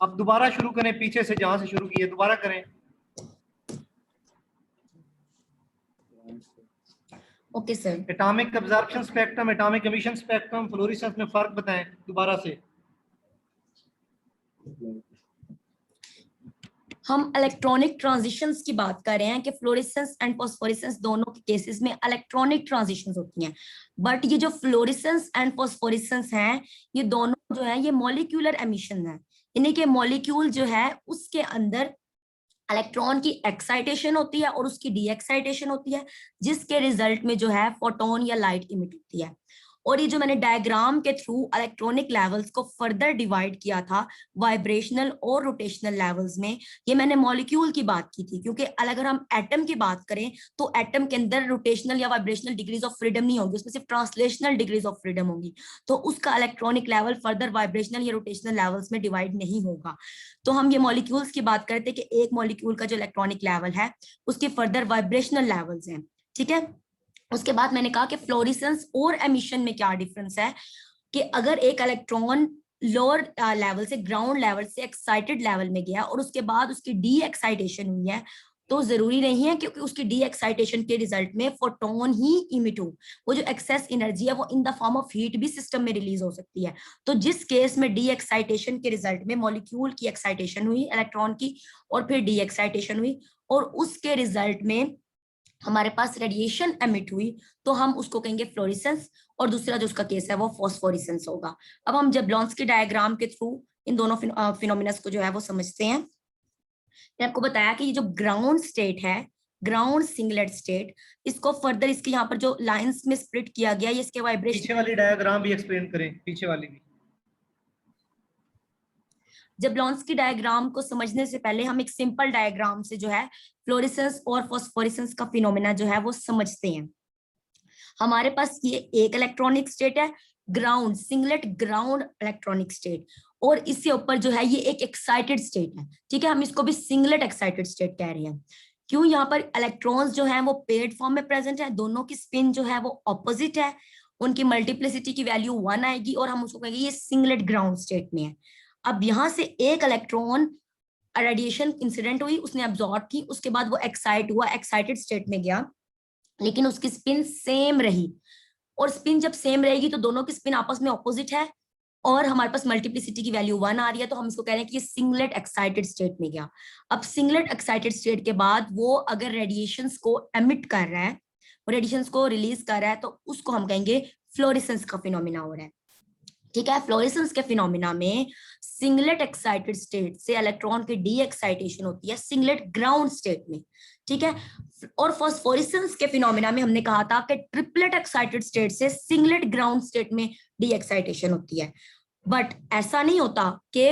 अब दोबारा शुरू करें, पीछे से जहां से शुरू किए दोबारा करें। Okay sir. Atomic absorption spectrum, atomic emission spectrum, fluorescence में फर्क बताएं दोबारा से। हम इलेक्ट्रॉनिक ट्रांजिशंस की बात कर रहे हैं कि फ्लोरेसेंस एंड फास्फोरेसेंस दोनों के केसेस में इलेक्ट्रॉनिक ट्रांजिशंस होती हैं, बट ये जो फ्लोरेसेंस एंड फास्फोरेसेंस हैं ये दोनों जो है ये मॉलिक्यूलर एमिशन है, यानी कि मॉलिक्यूल जो है उसके अंदर इलेक्ट्रॉन की एक्साइटेशन होती है और उसकी डी एक्साइटेशन होती है, जिसके रिजल्ट में जो है फोटोन या लाइट इमिट होती है। और ये जो मैंने डायग्राम के थ्रू इलेक्ट्रॉनिक लेवल्स को फर्दर डिवाइड किया था वाइब्रेशनल और रोटेशनल लेवल्स में, ये मैंने मॉलिक्यूल की बात की थी, क्योंकि अगर हम एटम की बात करें तो एटम के अंदर रोटेशनल या वाइब्रेशनल डिग्रीज ऑफ फ्रीडम नहीं होगी, उसमें सिर्फ ट्रांसलेशनल डिग्रीज ऑफ फ्रीडम होगी, तो उसका इलेक्ट्रॉनिक लेवल फर्दर वाइब्रेशनल या रोटेशनल लेवल्स में डिवाइड नहीं होगा। तो हम ये मॉलिक्यूल्स की बात करते हैं कि एक मॉलिक्यूल का जो इलेक्ट्रॉनिक लेवल है उसके फर्दर वाइब्रेशनल लेवल्स हैं, ठीक है। उसके बाद मैंने कहा कि फ्लोरेसेंस और एमिशन में क्या डिफरेंस है, कि अगर एक इलेक्ट्रॉन लोअर लेवल से ग्राउंड लेवल से एक्साइटेड लेवल में गया और उसके बाद उसकी डी एक्साइटेशन हुई है, तो जरूरी नहीं है क्योंकि उसकी डी एक्साइटेशन के रिजल्ट में फोटोन ही इमिट हो, वो जो एक्सेस एनर्जी है वो इन द फॉर्म ऑफ हीट भी सिस्टम में रिलीज हो सकती है। तो जिस केस में डी एक्साइटेशन के रिजल्ट में मॉलिक्यूल की एक्साइटेशन हुई इलेक्ट्रॉन की और फिर डी एक्साइटेशन हुई और उसके रिजल्ट में हमारे पास रेडिएशन एमिट हुई, तो हम उसको कहेंगे फ्लोरेसेंस, और दूसरा जो उसका केस है वो फॉस्फोरेसेंस होगा। अब हम जबलॉन्स्की डायग्राम के थ्रू इन दोनों फिनोमिना को जो है वो समझते हैं। मैंने आपको बताया कि ये जो ग्राउंड स्टेट है, ग्राउंड सिंगलेट स्टेट, इसको फर्दर इसके यहाँ पर जो लाइंस में स्प्लिट किया गया, ये इसके वाइब्रेशन। पीछे वाली डायग्राम भी एक्सप्लेन करें, पीछे वाली भी। जबलॉन्स्की डायग्राम को समझने से पहले हम एक सिंपल डायग्राम से जो है फ्लोरेसेंस और फॉस्फोरेसेंस का फिनोमेना जो है वो समझते हैं। हमारे पास ये एक इलेक्ट्रॉनिक स्टेट है, ground singlet ground electronic state, और इससे ऊपर जो है ये एक एक्साइटेड स्टेट है, ठीक है। हम इसको भी सिंगलेट एक्साइटेड स्टेट कह रहे हैं। क्यों? यहाँ पर इलेक्ट्रॉन्स जो है वो पेयर्ड फॉर्म में प्रेजेंट है, दोनों की स्पिन जो है वो ऑपोजिट है, उनकी मल्टीप्लिसिटी की वैल्यू 1 आएगी और हम उसको कहेंगे ये सिंगलेट ग्राउंड स्टेट में है। अब यहाँ से एक इलेक्ट्रॉन रेडिएशन इंसिडेंट हुई, उसने अब्सॉर्ब की, उसके बाद वो एक्साइट हुआ, एक्साइटेड स्टेट में गया, लेकिन उसकी स्पिन सेम रही, और स्पिन जब सेम रहेगी तो दोनों की स्पिन आपस में ऑपोजिट है और हमारे पास मल्टीप्लिसिटी की वैल्यू 1 आ रही है, तो हम इसको कह रहे हैं कि ये सिंगलेट एक्साइटेड स्टेट में गया। अब सिंगलेट एक्साइटेड स्टेट के बाद वो अगर रेडिएशंस को एमिट कर रहा है, रेडिएशंस को रिलीज कर रहा है, तो उसको हम कहेंगे फ्लोरेसेंस का फिनोमिना हो रहा है, ठीक है। फ्लोरेसेंस के फिनोमिना में सिंगलेट एक्साइटेड स्टेट से इलेक्ट्रॉन की डी एक्साइटेशन होती है सिंगलेट ग्राउंड स्टेट में, ठीक है। और फॉस्फोरेसेंस के फिनोमिना में हमने कहा था कि ट्रिपलेट एक्साइटेड स्टेट से सिंगलेट ग्राउंड स्टेट में डी एक्साइटेशन होती है, बट ऐसा नहीं होता कि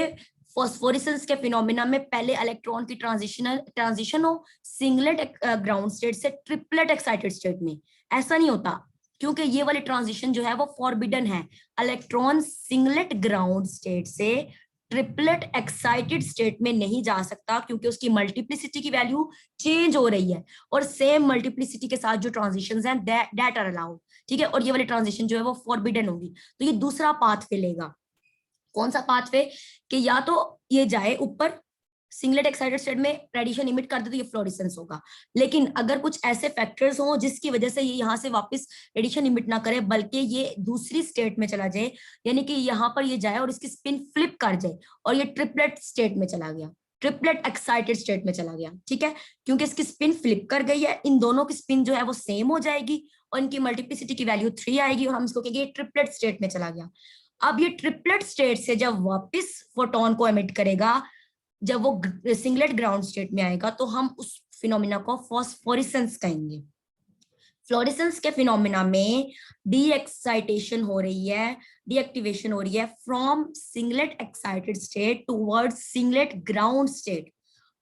फॉस्फोरेसेंस के फिनोमिना में पहले इलेक्ट्रॉन की ट्रांजिशन हो सिंगलेट ग्राउंड स्टेट से ट्रिपलेट एक्साइटेड स्टेट में, ऐसा नहीं होता, क्योंकि ये वाली ट्रांजिशन जो है वो फॉरबिडन है। इलेक्ट्रॉन सिंगलेट ग्राउंड स्टेट से ट्रिपलेट एक्साइटेड स्टेट में नहीं जा सकता, क्योंकि उसकी मल्टीप्लिसिटी की वैल्यू चेंज हो रही है और सेम मल्टीप्लिसिटी के साथ जो ट्रांजिशंस हैं दैट आर अलाउड, ठीक है। और ये वाली ट्रांजिशन जो है वो फॉरबिडन होगी, तो ये दूसरा पाथवे लेगा। कौन सा पाथवे? कि या तो ये जाए ऊपर सिंगलेट एक्साइटेड स्टेट में रेडिएशन इमिट कर दे तो ये फ्लोरेसेंस होगा, लेकिन अगर कुछ ऐसे फैक्टर्स हो जिसकी वजह से ये यहाँ से वापस रेडिएशन इमिट ना करे बल्कि ये दूसरी स्टेट में चला जाए, यानी कि यहाँ पर ये जाए और इसकी स्पिन फ्लिप कर जाए और ये ट्रिपलेट स्टेट में चला गया, ट्रिपलेट एक्साइटेड स्टेट में चला गया, ठीक है, क्योंकि इसकी स्पिन फ्लिप कर गई है, इन दोनों की स्पिन जो है वो सेम हो जाएगी और इनकी मल्टीप्लिसिटी की वैल्यू 3 आएगी और हम इसको कहेंगे ट्रिपलेट स्टेट में चला गया। अब ये ट्रिपलेट स्टेट से जब वापस फोटोन को एमिट करेगा, जब वो सिंगलेट ग्राउंड स्टेट में आएगा, तो हम उस फिनोमिना को फॉस्फोरेसेंस कहेंगे। फ्लोरेसेंस के फिनोमिना में डी एक्साइटेशन हो रही है, डीएक्टिवेशन हो रही है from singlet excited state towards singlet ground state,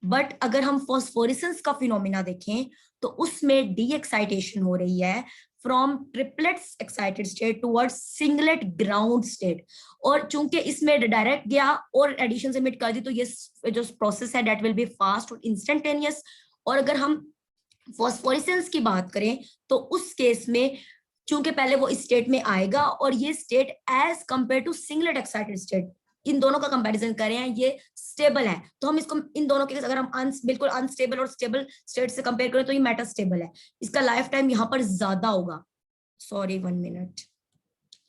but अगर हम फॉस्फोरेसेंस का फिनोमिना देखें तो उसमें डी एक्साइटेशन हो रही है from triplets excited state towards singlet ground state, और चूंकि इसमें डायरेक्ट गया और एडिशन से मिट कर दी तो ये जो प्रोसेस है दैट विल बी फास्ट और इंस्टेंटेनियस। और अगर हम फॉस्फोरेसेंस की बात करें तो उस केस में चूंकि पहले वो स्टेट में आएगा और ये state as compare to singlet excited state in दोनों का कंपैरिजन करें ये स्टेबल है, तो हम इसको इन दोनों के अगर हम बिल्कुल अनस्टेबल और स्टेबल स्टेट से कंपेयर करें तो ये मेटा स्टेबल है, इसका लाइफ टाइम यहाँ पर ज्यादा होगा, सॉरी 1 मिनट,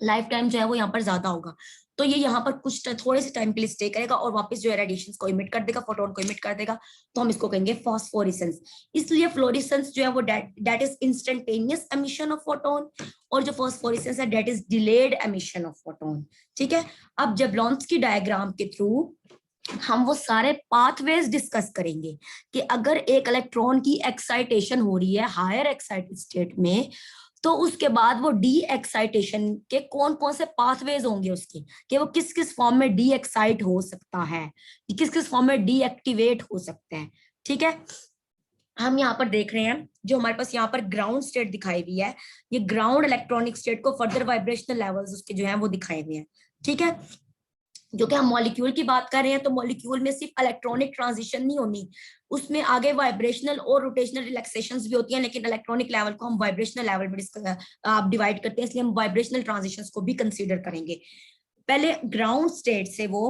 लाइफ टाइम जो है वो यहाँ पर ज्यादा होगा। तो ये यहाँ पर कुछ थोड़े से टाइम के लिए स्टे करेगा और वापस जो है रेडिएशन को इमिट कर देगा, फोटोन को इमिट कर देगा, तो हम इसको कहेंगे फॉस्फोरेसेंस। इसलिए फ्लोरेसेंस जो है वो that is instantaneous emission of photon, और जो फॉस्फोरेसेंस है that is delayed emission of photon. ठीक है, अब जबलॉन्स्की डायग्राम के थ्रू हम वो सारे पाथवेज डिस्कस करेंगे कि अगर एक इलेक्ट्रॉन की एक्साइटेशन हो रही है हायर एक्साइटेड स्टेट में, तो उसके बाद वो डी एक्साइटेशन के कौन कौन से पाथवेज होंगे उसके, कि वो किस किस फॉर्म में डी एक्साइट हो सकता है, किस किस फॉर्म में डी एक्टिवेट हो सकते हैं। ठीक है, हम यहाँ पर देख रहे हैं जो हमारे पास यहाँ पर ग्राउंड स्टेट दिखाई हुई है, ये ग्राउंड इलेक्ट्रॉनिक स्टेट को फर्दर वाइब्रेशनल लेवल्स उसके जो है वो दिखाए हुए हैं। ठीक है, जो कि हम मॉलिक्यूल की बात कर रहे हैं तो मॉलिक्यूल में सिर्फ इलेक्ट्रॉनिक ट्रांजिशन नहीं होनी, उसमें आगे वाइब्रेशनल और रोटेशनल रिलैक्सेशंस भी होती हैं, लेकिन इलेक्ट्रॉनिक लेवल को हम वाइब्रेशनल लेवल में डिवाइड करते हैं, इसलिए हम वाइब्रेशनल ट्रांजिशंस को भी कंसीडर करेंगे। पहले ग्राउंड स्टेट से वो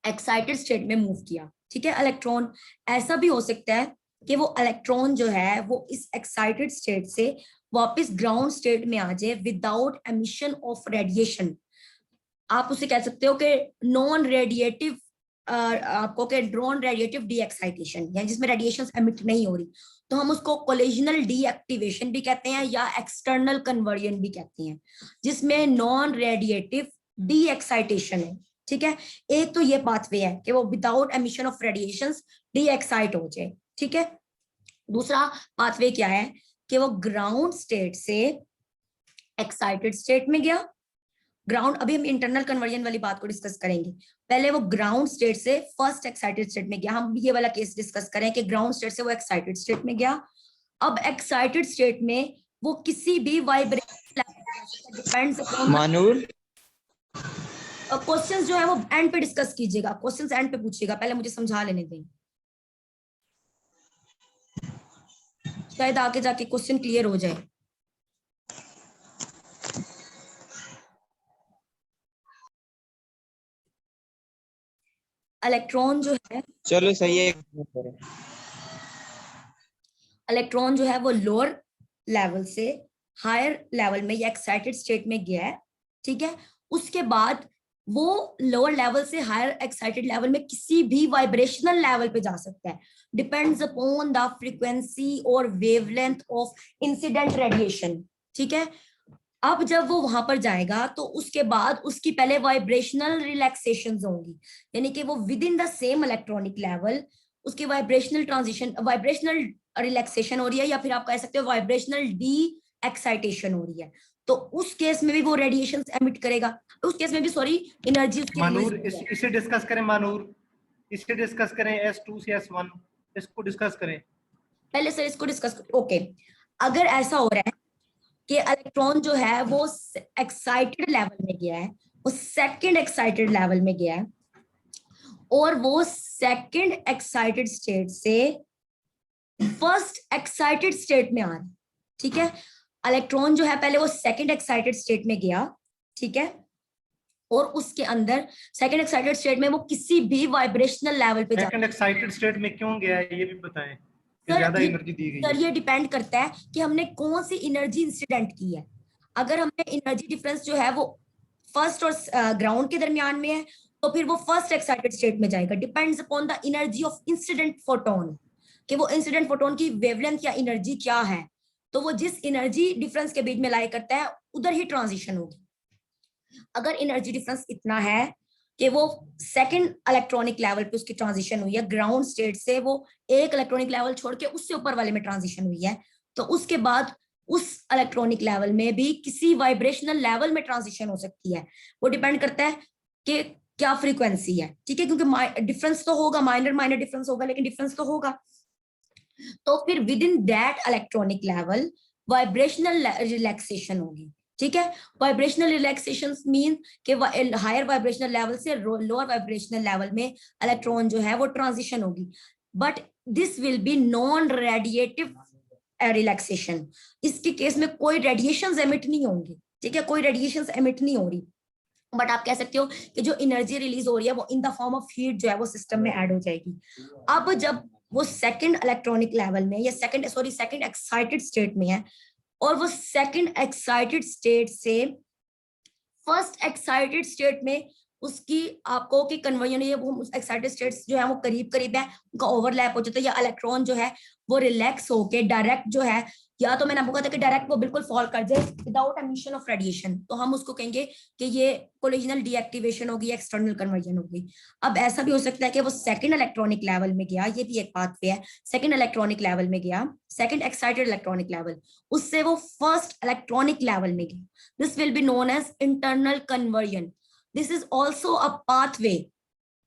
एक्साइटेड स्टेट में मूव किया। ठीक है, इलेक्ट्रॉन, ऐसा भी हो सकता है कि वो इलेक्ट्रॉन जो है वो इस एक्साइटेड स्टेट से वापस ग्राउंड स्टेट में आ जाए विदाउट एमिशन ऑफ रेडिएशन। आप उसे कह सकते हो कि नॉन रेडिएटिव, आपको के नॉन रेडिएटिव डी एक्साइटेशन, यानी जिसमें रेडिएशन एमिट नहीं हो रही, तो हम उसको कोलिजनल डी एक्टिवेशन भी कहते हैं या एक्सटर्नल कन्वर्जन भी कहते हैं, जिसमें नॉन रेडिएटिव डी एक्साइटेशन है। ठीक है, एक तो ये पाथवे है कि वो without emission of radiations D excite हो जाए। ठीक है, दूसरा पाथवे क्या है कि वो ग्राउंड स्टेट से एक्साइटेड स्टेट में गया। ग्राउंड, अभी हम इंटरनल कन्वर्जन वाली बात को डिस्कस करेंगे, पहले वो ग्राउंड स्टेट से फर्स्ट एक्साइटेड स्टेट में गया। हम ये वाला केस डिस्कस करें कि ग्राउंड स्टेट से वो एक्साइटेड स्टेट में गया। अब एक्साइटेड स्टेट में वो किसी भी vibration depends upon Manur, questions जो है वो एंड पे डिस्कस कीजिएगा, क्वेश्चंस एंड पे पूछिएगा, पहले मुझे समझा लेने दें, शायद आगे जाके क्वेश्चन क्लियर हो जाए। इलेक्ट्रॉन जो है, चलो सही है, इलेक्ट्रॉन जो है वो लोअर लेवल से हायर लेवल में या एक्साइटेड स्टेट में गया है। ठीक है, उसके बाद वो लोअर लेवल से हायर एक्साइटेड लेवल में किसी भी वाइब्रेशनल लेवल पे जा सकता है, डिपेंड्स अपॉन द फ्रीक्वेंसी और वेवलेंथ ऑफ इंसिडेंट रेडिएशन। ठीक है, अब जब वो वहां पर जाएगा तो उसके बाद उसकी पहले वाइब्रेशनल रिलैक्सेशंस होंगी, यानी कि वो with in the same electronic level उसकी वाइब्रेशनल ट्रांजिशन, वाइब्रेशनल रिलैक्सेशन हो रही है, या फिर आप कह सकते हो वाइब्रेशनल डी एक्साइटेशन हो रही है, तो उस केस में भी वो रेडिएशंस एमिट करेगा, उस केस में भी सॉरी एनर्जी उसकी मानूर इसे डिस्कस करें, मानूर इसे डिस्कस करें, S2 से S1 इसको डिस्कस करें पहले सर, इसको डिस्कस करें। ओके, अगर ऐसा हो रहा है कि इलेक्ट्रॉन जो है वो एक्साइटेड लेवल में गया है, वो सेकंड एक्साइटेड लेवल में गया है, और वो सेकंड एक्साइटेड स्टेट से फर्स्ट एक्साइटेड स्टेट में आ रहा है। ठीक है, इलेक्ट्रॉन जो है पहले वो सेकंड एक्साइटेड स्टेट में गया। ठीक है, और उसके अंदर सेकंड एक्साइटेड स्टेट में वो किसी भी वाइब्रेशनल लेवल पे सेकंड एक्साइटेड स्टेट में क्यों गया है ये भी बताएं, ज्यादा एनर्जी दी गई सर है। ये डिपेंड करता है कि हमने कौन सी एनर्जी इंसिडेंट की है। अगर हमने एनर्जी डिफरेंस जो है वो फर्स्ट और ग्राउंड के दरमियान में है, तो फिर वो फर्स्ट एक्साइटेड स्टेट में जाएगा, depends upon the energy of incident photon, कि वो इंसिडेंट फोटोन की वेवलेंथ या एनर्जी क्या है, तो वो जिस एनर्जी डिफरेंस के बीच में लाई करता है उधर ही ट्रांजिशन होगी। अगर एनर्जी डिफरेंस इतना है कि वो सेकंड इलेक्ट्रॉनिक लेवल पे उसकी ट्रांजिशन हुई है, ग्राउंड स्टेट से वो एक इलेक्ट्रॉनिक लेवल छोड़ के उससे ऊपर वाले में ट्रांजिशन हुई है, तो उसके बाद उस इलेक्ट्रॉनिक लेवल में भी किसी वाइब्रेशनल लेवल में ट्रांजिशन हो सकती है। वो डिपेंड करता है कि क्या फ्रीक्वेंसी है। ठीक है, क्योंकि डिफरेंस तो होगा, माइनर माइनर डिफरेंस होगा, लेकिन डिफरेंस तो होगा। तो फिर with in that electronic level vibrational relaxation होगी। ठीक है, वाइब्रेशनल रिलैक्सेशन मीन कि हायर वाइब्रेशनल लेवल से लोअर वाइब्रेशनल लेवल में इलेक्ट्रॉन जो है वो ट्रांजिशन होगी, but this will B non radiative relaxation. इसके केस में कोई रेडिएशंस एमिट नहीं होंगे। ठीक है, कोई रेडिएशंस एमिट नहीं हो रही, बट आप कह सकते हो कि जो एनर्जी रिलीज हो रही है वो इन द फॉर्म ऑफ हीट जो है वो सिस्टम में ऐड हो जाएगी। अब जब वो सेकंड इलेक्ट्रॉनिक लेवल में या सेकंड एक्साइटेड स्टेट में है, और वो सेकंड एक्साइटेड स्टेट से फर्स्ट एक्साइटेड स्टेट में उसकी आपको की कन्वर्जन है, वो एक्साइटेड स्टेट्स जो है वो करीब करीब है, उनका ओवरलैप हो जाता है, या इलेक्ट्रॉन जो है वो रिलैक्स होके डायरेक्ट जो है, या तो मैंने आपको कहा था कि डायरेक्ट वो बिल्कुल फॉल कर जाए विदाउट एमिशन ऑफ रेडिएशन, तो हम उसको कहेंगे कि ये कोलिजनल डीएक्टिवेशन होगी, एक्सटर्नल कन्वर्जन होगी। अब ऐसा भी हो सकता है कि वो सेकंड इलेक्ट्रॉनिक लेवल में गया, ये भी एक पाथवे है, सेकंड इलेक्ट्रॉनिक लेवल में गया, सेकंड एक्साइटेड इलेक्ट्रॉनिक लेवल, उससे वो फर्स्ट इलेक्ट्रॉनिक लेवल में गया, this will be known as internal conversion. This is also a pathway,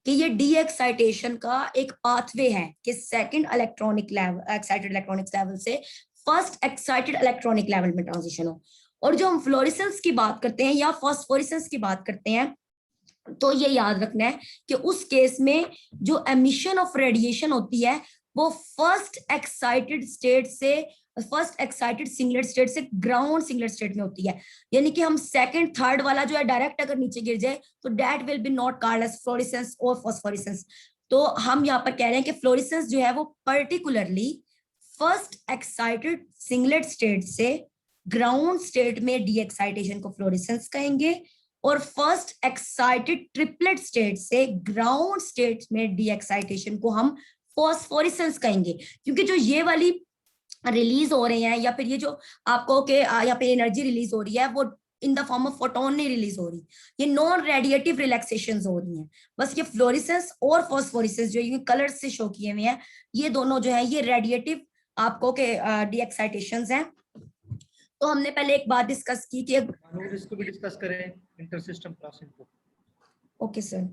कि ये डी एक्साइटेशन का एक पाथवे है कि second electronic level excited electronic level से फर्स्ट एक्साइटेड इलेक्ट्रॉनिक लेवल में ट्रांजिशन हो। और जो हम फ्लोरेसेंस की बात करते हैं या फॉस्फोरेसेंस की बात करते हैं, तो ये याद रखना है कि उस केस में जो एमिशन ऑफ रेडिएशन होती है वो फर्स्ट एक्साइटेड सिंगलेट स्टेट से ग्राउंड सिंगलेट स्टेट में होती है। यानी कि हम सेकंड थर्ड वाला जो है डायरेक्ट अगर नीचे गिर जाए तो that will be not called as fluorescence और फॉस्फोरेसेंस। तो हम यहाँ पर कह रहे हैं कि फ्लोरेसेंस जो है वो particularly first excited singlet state से ग्राउंड स्टेट में डी एक्साइटेशन को फ्लोरेसेंस कहेंगे, और फर्स्ट एक्साइटेड ट्रिपलेट स्टेट से ग्राउंड स्टेट में डी एक्साइटेशन को हम फॉस्फोरेसेंस कहेंगे। क्योंकि जो ये वाली रिलीज हो रहे हैं, या फिर ये जो आपको के यहाँ पे एनर्जी रिलीज हो रही है, वो इन द फॉर्म ऑफ फोटोन नहीं रिलीज हो रही, ये नॉन रेडिएटिव रिलैक्सेशंस हो रही हैं। बस ये फ्लोरेसेंस और फॉस्फोरेसेंस जो ये कलर से शो किए हुए हैं, ये दोनों जो है ये रेडिएटिव आपको के डी एक्साइटेशंस हैं। तो हमने पहले एक बात डिस्कस की कि इसको भी डिस्कस करें, इंटर सिस्टम क्रॉसिंग को। ओके सर,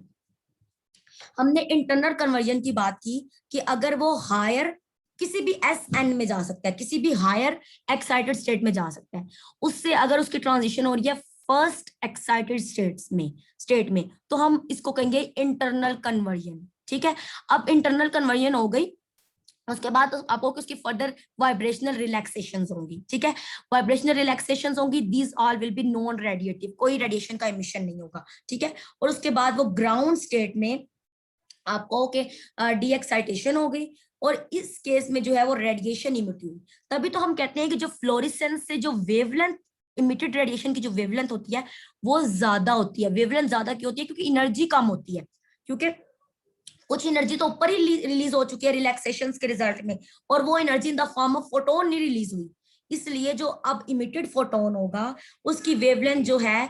हमने इंटरनल कन्वर्जन की बात की कि अगर वो हायर किसी भी SN में जा सकता है, किसी भी हायर एक्साइटेड स्टेट में जा सकता है, उससे अगर उसकी ट्रांजिशन हो रही है फर्स्ट एक्साइटेड स्टेट में, तो हम इसको कहेंगे इंटरनल कन्वर्जन। ठीक है, अब इंटरनल कन्वर्जन हो गई, उसके बाद आपको उसकी फर्दर वाइब्रेशनल रिलैक्सेशंस होंगी। ठीक है, वाइब्रेशनल रिलैक्सेशंस होंगी, these all will be non radiative, कोई रेडिएशन का एमिशन नहीं होगा। ठीक है, और उसके बाद वो ग्राउंड स्टेट में आपको के डी एक्साइटेशन हो गई, और इस केस में जो है वो रेडिएशन इमिट हुई। तभी तो हम कहते हैं कि जो फ्लोरेसेंस से जो वेवलेंथ इमिटेड रेडिएशन की जो वेवलेंथ होती है वो ज्यादा होती है। वेवलेंथ ज्यादा क्यों होती है? क्योंकि एनर्जी कम होती है, क्योंकि कुछ एनर्जी तो ऊपर ही रिलीज हो चुकी है रिलैक्सेशंस के रिजल्ट में, और वो energy in the form of photon नहीं रिलीज हुई। इसलिए जो अब इमिटेड फोटोन होगा उसकी वेवलेंथ जो है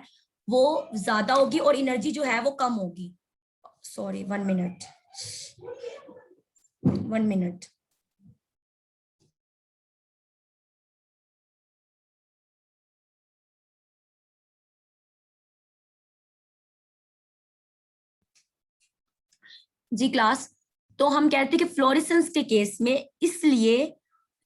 वो ज्यादा होगी और एनर्जी जो है वो कम होगी। Sorry, 1 minute. जी क्लास, तो हम कहते हैं कि फ्लोरेसेंस के केस में इसलिए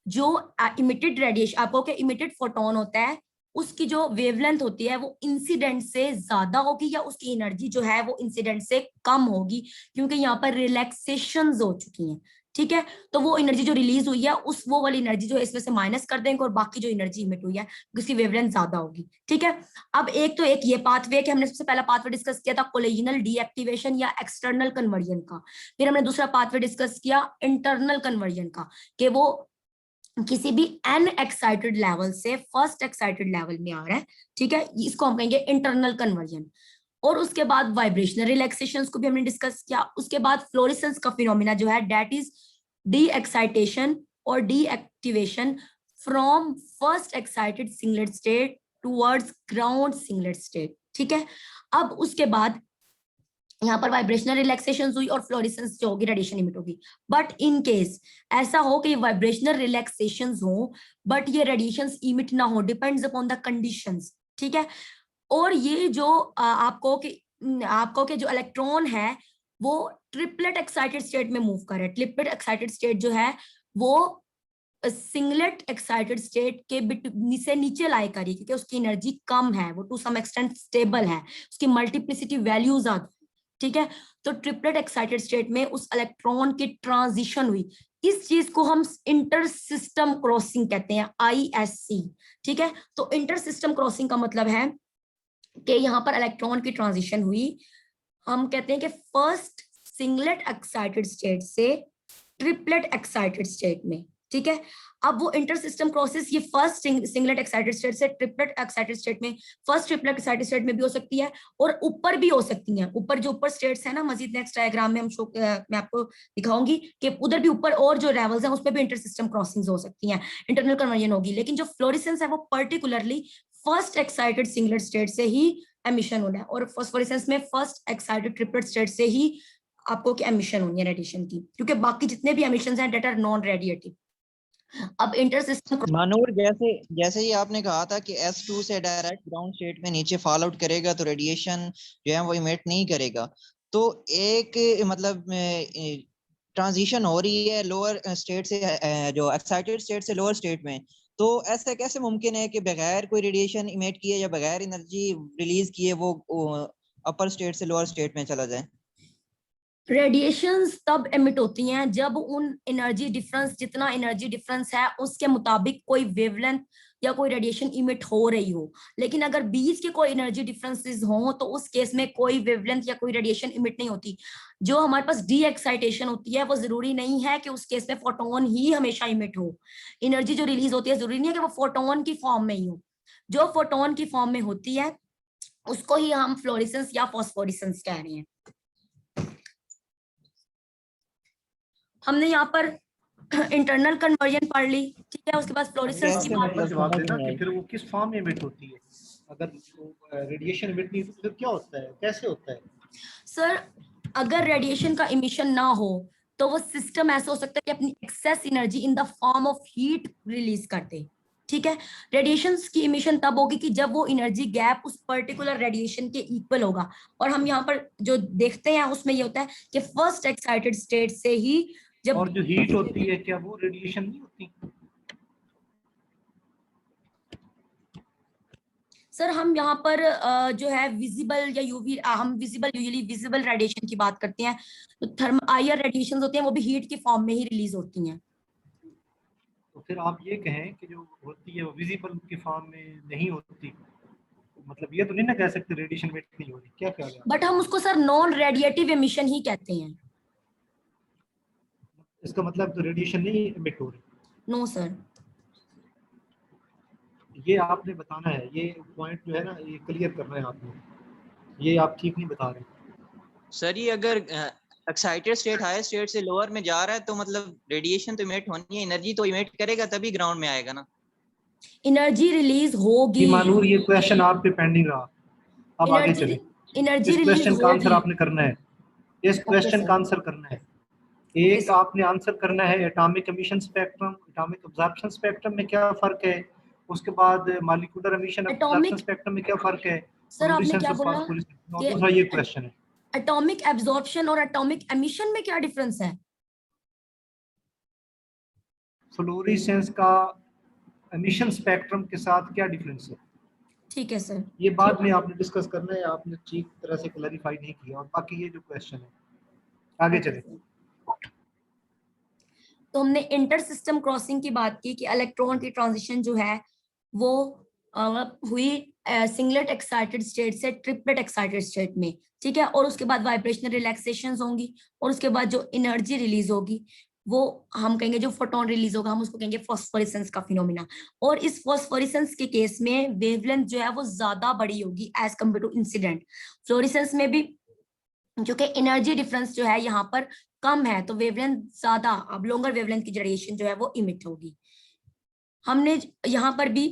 जो इमिटेड रेडिएशन आपको क्या इमिटेड फोटोन होता है उसकी जो वेवलेंथ होती है वो इंसिडेंट से ज्यादा होगी, या उसकी एनर्जी जो है वो इंसिडेंट से कम होगी, क्योंकि यहाँ पर रिलैक्सेशंस हो चुकी हैं। ठीक है, तो वो एनर्जी जो रिलीज हुई है उस वो वाली एनर्जी जो है इसमें से माइनस कर देंगे, और बाकी जो एनर्जी इमिट हुई है उसकी वेवलेंथ ज्यादा होगी। ठीक है, अब एक तो एक ये पाथवे कि हमने सबसे पहला पाथवे डिस्कस किया था कोलिजनल डीएक्टिवेशन या एक्सटर्नल कन्वर्जन का, फिर हमने दूसरा पाथवे डिस्कस किया इंटरनल कन्वर्जन का, कि वो किसी भी n एक्साइटेड लेवल से फर्स्ट एक्साइटेड लेवल में आ रहा है। ठीक है, इसको हम कहेंगे इंटरनल कन्वर्जन। और उसके बाद वाइब्रेशनल रिलैक्सेशंस को भी हमने डिस्कस किया। उसके बाद फ्लोरेसेंस का फिनोमिना जो है दैट इज डी एक्साइटेशन और D activation from first excited singlet state towards ground singlet state. ठीक है, अब उसके बाद यहाँ पर वाइब्रेशनल रिलैक्सेशन हुई और फ्लोरेसेंस जो होगी रेडिएशन इमिट होगी। बट इन केस ऐसा हो कि वाइब्रेशनल रिलैक्सेशन हो बट ये रेडिएशन इमिट ना हो, डिपेंड्स अपॉन द कंडीशंस। ठीक है, और ये जो आपको के जो इलेक्ट्रॉन है वो ट्रिपलेट एक्साइटेड स्टेट में मूव कर रहा है। ट्रिपलेट एक्साइटेड स्टेट जो है वो सिंगलेट एक्साइटेड स्टेट के से नीचे लाई करी, क्योंकि उसकी एनर्जी कम है, वो टू सम एक्सटेंट स्टेबल है, उसकी मल्टीप्लिसिटी वैल्यू ज्यादा। ठीक है, तो ट्रिपलेट एक्साइटेड स्टेट में उस इलेक्ट्रॉन की ट्रांजिशन हुई, इस चीज को हम इंटर सिस्टम क्रॉसिंग कहते हैं, ISC। ठीक है, तो इंटर सिस्टम क्रॉसिंग का मतलब है कि यहाँ पर इलेक्ट्रॉन की ट्रांजिशन हुई, हम कहते हैं कि फर्स्ट सिंगलेट एक्साइटेड स्टेट से ट्रिपलेट एक्साइटेड स्टेट में, ठीक है। अब वो इंटर सिस्टम क्रॉसेस ये फर्स्ट सिंगलेट एक्साइटेड स्टेट से ट्रिपलेट एक्साइटेड स्टेट में, फर्स्ट ट्रिपलेट एक्साइटेड स्टेट में भी हो सकती है और ऊपर भी हो सकती हैं। ऊपर जो ऊपर स्टेट्स है ना, मजीद नेक्स्ट डायग्राम में मैं आपको दिखाऊंगी कि उधर भी ऊपर और जो लेवल्स हैं उसमें भी इंटर सिस्टम क्रॉसिंग्स हो सकती हैं, इंटरनल कन्वर्जन होगी। लेकिन जो फ्लोरेसेंस है वो particularly first excited singlet state से ही एमिशन होना है, और फॉस्फोरेसेंस में फर्स्ट एक्साइटेड ट्रिपलेट स्टेट से ही आपको की एमिशन होनी है रेडिएशन की, क्योंकि बाकी जितने भी एमिशंस हैं डेट आर नॉन रेडिएटिव। अब इंटर सिस्टम मानूर, जैसे जैसे ही आपने कहा था कि S2 से डायरेक्ट ग्राउंड स्टेट में नीचे फॉल आउट करेगा तो रेडिएशन जो है वो इमिट नहीं करेगा, तो एक मतलब ट्रांजिशन हो रही है लोअर स्टेट से जो एक्साइटेड स्टेट से लोअर स्टेट में, तो ऐसा कैसे मुमकिन है कि बगैर कोई रेडिएशन इमिट किए या बगैर एनर्जी रिलीज किए वो अपर स्टेट से लोअर स्टेट में चला जाए? रेडिएशंस तब एमिट होती हैं जब उन एनर्जी डिफरेंस, जितना एनर्जी डिफरेंस है उसके मुताबिक कोई वेवलेंथ या कोई रेडिएशन इमिट हो रही हो। लेकिन अगर बीच के कोई एनर्जी डिफरेंसेस हो तो उस केस में कोई वेवलेंथ या कोई रेडिएशन इमिट नहीं होती। जो हमारे पास डी एक्साइटेशन होती है वो जरूरी नहीं है कि उस केस में फोटोन ही हमेशा इमिट हो। एनर्जी जो रिलीज होती है जरूरी नहीं है कि वो फोटोन की फॉर्म में ही हो। जो फोटोन की फॉर्म में होती है उसको ही हम फ्लोरेसेंस या फॉस्फोरेसेंस कह रहे हैं। हमने यहाँ पर इंटरनल कन्वर्जन पढ़ ली, ठीक है। उसके बाद फ्लोरेसेंस की बात, मतलब जवाब देना कि फिर वो किस फॉर्म में इमिट होती है। अगर रेडिएशन इमिट नहीं तो फिर क्या होता है, कैसे होता है? सर अगर रेडिएशन का इमिशन ना हो तो वो सिस्टम ऐसा हो सकता है कि अपनी excess energy in the form of heat release करते, ठीक है। रेडिएशंस की इमिशन तब होगी कि जब वो एनर्जी गैप उस पर्टिकुलर रेडिएशन के इक्वल होगा। और हम यहाँ पर जो देखते हैं उसमें ये होता है कि फर्स्ट एक्साइटेड स्टेट से ही जब, और जो हीट होती है क्या वो रेडिएशन नहीं होती? सर हम यहाँ पर जो है विजिबल या यूवी, हम विजिबल यूजुअली विजिबल रेडिएशन की बात करते हैं। तो थर्म आईआर रेडिएशंस होते हैं वो भी हीट की फॉर्म में ही रिलीज होती हैं। तो फिर आप ये कहें कि जो होती है वो विजिबल की फॉर्म में नहीं होती, मतलब ये तो नहीं ना कह सकते रेडिएशन इमिट नहीं हो रही, क्या कहा जाए? बट हम उसको सर नॉन रेडिएटिव एमिशन ही कहते हैं। इसका मतलब तो रेडिएशन नहीं इमिट हो रही? नो सर, ये आपने बताना है, ये पॉइंट जो है ना ये क्लियर करना है आपने, ये आप ठीक नहीं बता रहे। सर ये अगर एक्साइटेड स्टेट हाई स्टेट से लोअर में जा रहा है तो मतलब रेडिएशन तो इमिट होनी है, एनर्जी तो इमिट करेगा तभी ग्राउंड में आएगा ना। एनर्जी रिलीज होगी। मानूर ये क्वेश्चन आप पे पेंडिंग रहा, अब आगे चले। एनर्जी इस रिलीज क्वेश्चन का आंसर होगी। आपने करना है, इस क्वेश्चन का आंसर करना है। एक आपने आंसर करना है atomic emission spectrum, atomic absorption spectrum में क्या फर्क है, उसके बाद मॉलिक्यूलर एमिशन अब्जॉर्प्शन स्पेक्ट्रम में क्या फर्क है। सर आपने क्या बोला दूसरा ये क्वेश्चन है एटॉमिक एब्जॉर्प्शन और एटॉमिक एमिशन में क्या डिफरेंस है? फ्लोरेसेंस का एमिशन स्पेक्ट्रम के साथ क्या डिफरेंस है, ठीक है सर, ये बाद में आपने डिस्कस करना है, आपने ठीक तरह से क्लैरिफाई नहीं किया। और बाकी ये जो क्वेश्चन है आगे चले। तो हमने इंटर सिस्टम क्रॉसिंग की बात की कि इलेक्ट्रॉन की ट्रांजिशन जो है वो हुई सिंगलेट एक्साइटेड स्टेट से ट्रिपलेट एक्साइटेड स्टेट में, ठीक है। और उसके बाद वाइब्रेशनल रिलैक्सेशंस होंगी और उसके बाद जो एनर्जी रिलीज होगी वो हम कहेंगे, जो फोटोन रिलीज होगा हम उसको कहेंगे फॉस्फोरेसेंस का फिनोमिना। और इस फॉस्फोरेसेंस के केस में वेवलेंथ जो है वो ज्यादा बड़ी होगी as compare to incident. Fluorescence में भी जो कि एनर्जी डिफरेंस जो है यहाँ पर कम है तो वेवलेंथ ज्यादा, अब लॉन्गर वेवलेंथ की रेडिएशन जो है वो इमिट होगी। हमने यहाँ पर भी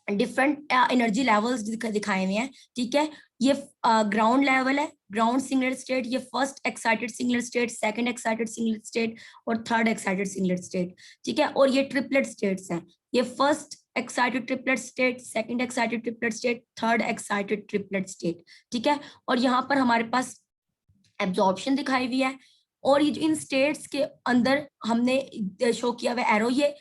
डिफरेंट एनर्जी लेवल्स दिखाए हुए हैं, ठीक है। ये ग्राउंड लेवल है, ग्राउंड सिंगलेट स्टेट, ये first excited singlet state, second excited singlet state और थर्ड एक्साइटेड सिंगलेट स्टेट, ठीक है। और ये ट्रिपलेट स्टेट्स हैं, ये first excited triplet state, second excited triplet state, third excited triplet state, ठीक है। और यहाँ पर हमारे पास एब्जॉर्प्शन दिखाई हुई है। और ये जो इन स्टेट्स के अंदर हमने शो किया हुआ एरो, ये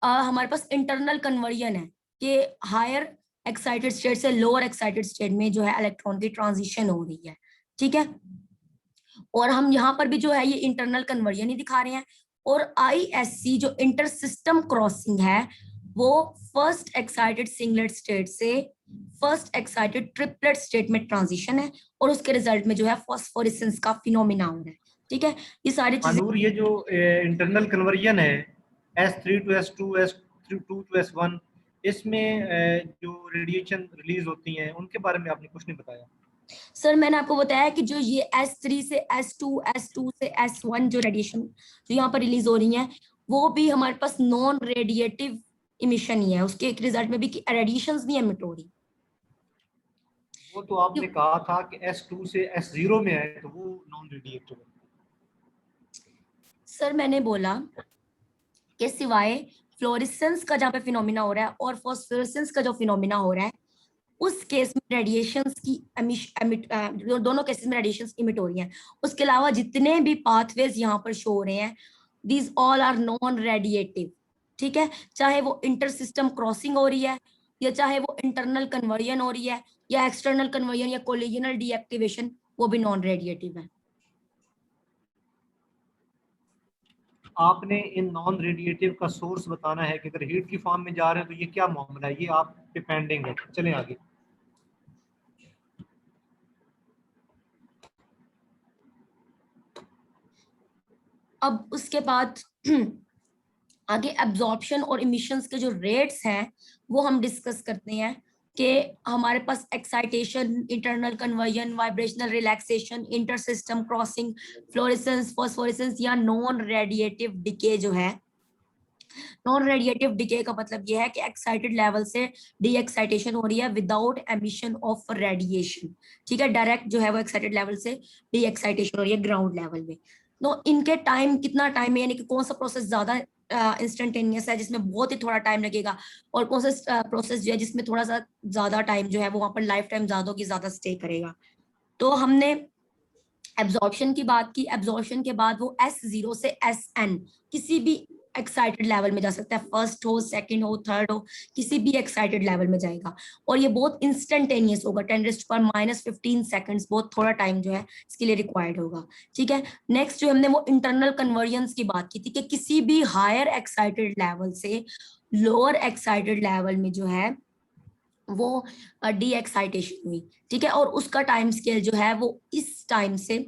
हमारे पास इंटरनल कन्वर्जन है कि हायर एक्साइटेड स्टेट से लोअर एक्साइटेड स्टेट में जो है इलेक्ट्रॉन की ट्रांजिशन हो रही है, ठीक है। और हम यहाँ पर भी जो है ये इंटरनल कन्वर्जन ही दिखा रहे हैं। और ISC जो इंटर सिस्टम क्रॉसिंग है वो फर्स्ट एक्साइटेड सिंगलेट स्टेट से फर्स्ट एक्साइटेड ट्रिपलेट स्टेट में ट्रांजिशन है और उसके रिजल्ट में जो है फॉस्फोरेसेंस का फिनोमिना हो रहा है। ठीक है, ये सारी चीजें। नूर, ये जो इंटरनल कन्वर्जन है S3 to S2, S2 to S1, इसमें जो रेडिएशन रिलीज होती हैं उनके बारे में आपने कुछ नहीं बताया। सर मैंने आपको बताया कि जो ये S3 से S2, S2 से S1 जो रेडिएशन जो यहाँ पर रिलीज हो रही है वो भी हमारे पास नॉन रेडिएटिव इमिशन ही है, उसके एक रिजल्ट में भी कि रेडिएशंस नहीं एमिट हो रही। वो तो आपने कहा था कि S2 से S0 में है तो वो नॉन रेडिएटिव है। सर मैंने बोला कि सिवाय फ्लोरेसेंस का जहाँ पे फिनोमिना हो रहा है और फॉस्फोरेसेंस का जो फिनोमिना हो रहा है उस केस में रेडिएशंस की दोनों केसेस में रेडिएशंस इमिट हो रही हैं, उसके अलावा जितने भी पाथवेज यहाँ पर शो हो रहे हैं these all are non radiative. ठीक है, चाहे वो इंटर सिस्टम क्रॉसिंग हो रही है या चाहे वो इंटरनल कन्वर्जन हो रही है या एक्सटर्नल कन्वर्जन या कोलिजनल डीएक्टिवेशन, वो भी नॉन रेडिएटिव है। आपने इन नॉन रेडिएटिव का सोर्स बताना है कि अगर हीट की फॉर्म में जा रहे हैं तो ये क्या मामला है, ये आप पे पेंडिंग है। चलें आगे। अब उसके बाद आगे एब्जॉर्प्शन और इमिशंस के जो रेट्स हैं वो हम डिस्कस करते हैं कि हमारे पास excitation, internal conversion, vibrational relaxation, intersystem crossing, fluorescence, phosphorescence या नॉन रेडिएटिव डिके जो है। नॉन रेडिएटिव डिके का मतलब यह है कि एक्साइटेड लेवल से डी एक्साइटेशन हो रही है विदाउट एमिशन ऑफ रेडिएशन। ठीक है, डायरेक्ट जो है वो एक्साइटेड लेवल से डी एक्साइटेशन हो रही है ग्राउंड लेवल में। तो इनके टाइम कितना टाइम है, यानी कि कौन सा प्रोसेस ज्यादा इंस्टेंटेनियस है जिसमें बहुत ही थोड़ा टाइम लगेगा और कौन सा प्रोसेस जो है जिसमें थोड़ा सा ज्यादा टाइम जो है वो वहां पर लाइफ टाइम ज्यादा की ज्यादा स्टे करेगा। तो हमने एब्जॉर्प्शन की बात की, एब्जॉर्प्शन के बाद वो S0 से SN किसी भी एक्साइटेड लेवल में जा सकता है, फर्स्ट हो, सेकंड हो, थर्ड हो, किसी भी एक्साइटेड लेवल में जाएगा और ये बहुत इंस्टेंटेनियस होगा। 10⁻⁻15 सेकंड्स, बहुत थोड़ा टाइम जो है इसके लिए रिक्वायर्ड होगा। ठीक है, नेक्स्ट जो हमने वो इंटरनल कन्वर्जन्स की बात की थी कि किसी भी हायर एक्साइटेड लेवल से लोअर एक्साइटेड लेवल में जो है वो डी एक्साइटेशन हुई। ठीक है, और उसका टाइम स्केल जो है वो इस टाइम से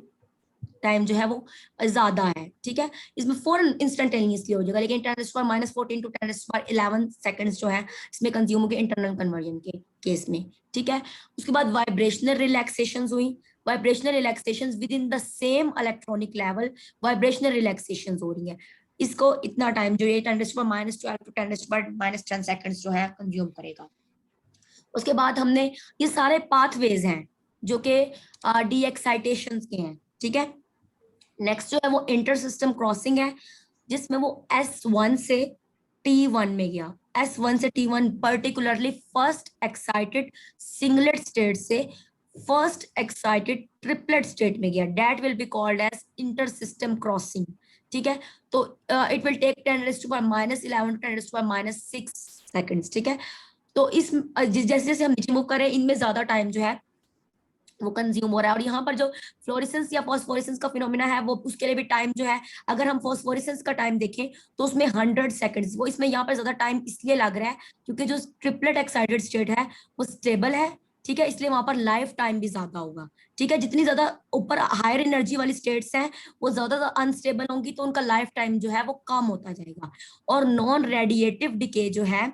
टाइम जो है वो ज्यादा है। ठीक है, इसमें फॉरन इंस्टेंटेनियसली हो जाएगा, लेकिन 10⁻14 to 10⁻11 सेकंड्स जो है इसमें कंज्यूम होंगे इंटरनल कन्वर्जन के केस में। ठीक है, उसके बाद वाइब्रेशनल रिलैक्सेशंस हुई। Vibrational relaxations with in the same electronic level vibrational relaxations हो रही है। इसको इतना टाइम जो है 10⁻12 to 10⁻10 सेकंड्स जो है कंज्यूम करेगा। उसके बाद हमने ये सारे पाथवेज हैं जो कि डी एक्साइटेशन के हैं। ठीक है, नेक्स्ट जो है वो इंटर सिस्टम क्रॉसिंग है जिसमें वो S1 से T1 में गया। S1 से T1 particularly first excited singlet state से फर्स्ट एक्साइटेड ट्रिपलेट स्टेट में गया। That will be called as intersystem crossing. ठीक है, तो it will take 10⁻11 to 10⁻6 seconds. ठीक है, तो इस जैसे जैसे हम नीचे मूव कर रहे हैं इनमें ज्यादा टाइम जो है वो कंज्यूम हो रहा है। और यहाँ पर जो फ्लोरेसेंस या फॉस्फोरेसेंस का फिनोमिना है वो उसके लिए भी टाइम जो है, अगर हम फॉस्फोरेसेंस का टाइम देखें तो उसमें 100 सेकंड्स, वो इसमें यहाँ पर ज्यादा टाइम इसलिए लग रहा है क्योंकि जो ट्रिपलेट एक्साइटेड स्टेट है वो स्टेबल है। ठीक है, इसलिए वहां पर लाइफ टाइम भी ज्यादा होगा। ठीक है, जितनी ज्यादा ऊपर हायर एनर्जी वाली स्टेट्स हैं वो ज्यादा अनस्टेबल होंगी तो उनका लाइफ टाइम जो है वो कम होता जाएगा। और नॉन रेडिएटिव डिके जो है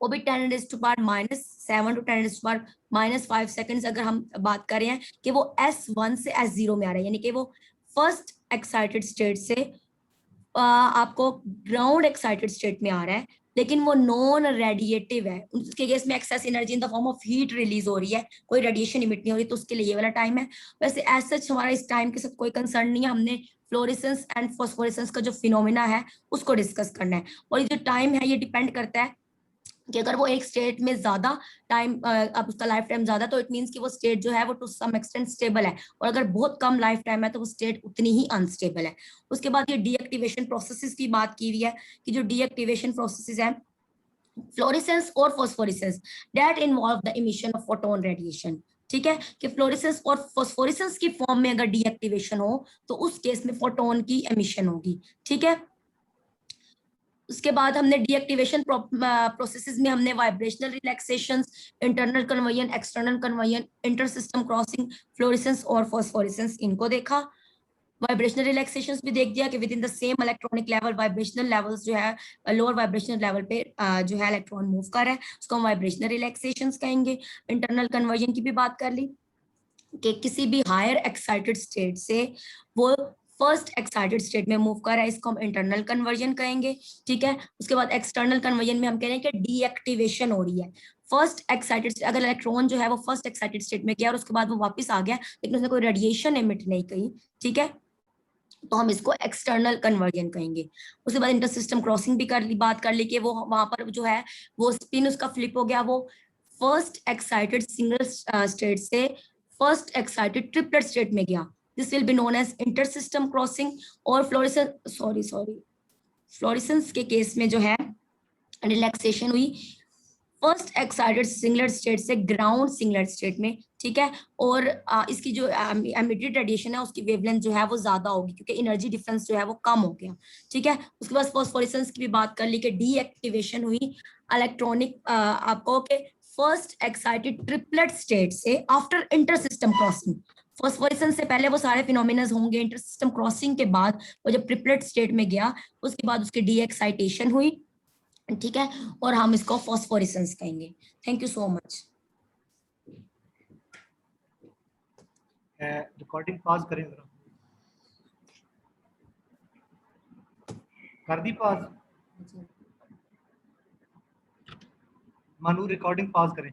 वो भी 10⁻⁻7 to 10⁻⁻5 सेकंड्स अगर हम बात करें हैं कि वो S1 से S0 में आ रहा है, यानी कि वो फर्स्ट एक्साइटेड स्टेट से आपको ग्राउंड एक्साइटेड स्टेट में आ रहा है, लेकिन वो नॉन रेडिएटिव है। उसके केस में excess energy in the form of heat release हो रही है, कोई रेडिएशन इमिट नहीं हो रही, तो उसके लिए ये वाला टाइम है। वैसे एज सच हमारा इस टाइम के साथ कोई कंसर्न नहीं है, हमने फ्लोरेसेंस एंड फॉस्फोरेसेंस का जो फिनोमिना है उसको डिस्कस करना है। और ये जो टाइम है ये डिपेंड करता है कि अगर वो एक स्टेट में ज्यादा टाइम अब उसका लाइफ टाइम ज्यादा तो इट मींस कि वो स्टेट जो है वो टू सम एक्सटेंट स्टेबल है, और अगर बहुत कम लाइफ टाइम है तो वो स्टेट उतनी ही अनस्टेबल है। उसके बाद ये डीएक्टिवेशन प्रोसेसेस की बात की हुई है कि जो डीएक्टिवेशन प्रोसेसेस है फ्लोरेसेंस और phosphorescence that involve the emission of photon radiation. ठीक है, कि फ्लोरेसेंस और फॉस्फोरेसेंस की फॉर्म में अगर डीएक्टिवेशन हो तो उस केस में फोटोन की एमिशन होगी। ठीक है, उसके बाद हमने डीएक्टिवेशन प्रोसेसेस में हमने vibrational relaxations, internal conversion, external conversion, inter system crossing, fluorescence और फॉस्फोरेसेंस, इनको देखा। वाइब्रेशनल रिलैक्सेशंस भी देख दिया कि with in the same electronic level vibrational levels जो है लोअर वाइब्रेशनल लेवल पे जो है इलेक्ट्रॉन मूव कर रहा है, उसको हम वाइब्रेशनल रिलैक्सेशंस कहेंगे। इंटरनल कन्वर्जन की भी बात कर ली कि किसी भी हायर एक्साइटेड स्टेट से वो फर्स्ट एक्साइटेड स्टेट में मूव कर रहा है, इसको हम इंटरनल कन्वर्जन कहेंगे, ठीक है। उसके बाद एक्सटर्नल कन्वर्जन में हम कह रहे हैं कि डीएक्टिवेशन हो रही है। फर्स्ट एक्साइटेड, अगर इलेक्ट्रॉन जो है वो फर्स्ट एक्साइटेड स्टेट में गया और उसके बाद वो वापस आ गया लेकिन उसने कोई रेडिएशन एमिट नहीं की, ठीक है, तो हम इसको एक्सटर्नल कन्वर्जन कहेंगे। उसके बाद इंटर सिस्टम क्रॉसिंग भी बात कर ली कि वो वहां पर जो है वो स्पिन उसका फ्लिप हो गया, वो फर्स्ट एक्साइटेड सिंगल स्टेट से फर्स्ट एक्साइटेड ट्रिपलेट स्टेट में गया। This will be known as intersystem crossing. और फ्लोरेसेंस के केस में जो है रिलैक्सेशन हुई फर्स्ट एक्साइटेड सिंगलेट स्टेट से ग्राउंड सिंगलेट स्टेट में, ठीक है। और इसकी जो एमिटेड रेडिएशन है उसकी वेवलेंथ जो है वो ज्यादा होगी क्योंकि एनर्जी डिफरेंस जो है वो कम हो गया, ठीक है। उसके बाद फॉस्फोरेसेंस की भी बात कर ली कि डीएक्टिवेशन हुई इलेक्ट्रॉनिक आपको के फर्स्ट एक्साइटेड ट्रिपलेट स्टेट से after inter system crossing. Phosphorescence से पहले वो सारे फिनोमिना होंगे, इंटर सिस्टम क्रॉसिंग के बाद वो जब ट्रिपलेट स्टेट में गया उसके बाद उसकी डीएक्साइटेशन हुई, ठीक है, और हम इसको फॉस्फोरेसेंस कहेंगे। Thank you so much. Recording pause करें जरा, कर दी पॉज, मानू रिकॉर्डिंग पॉज करें।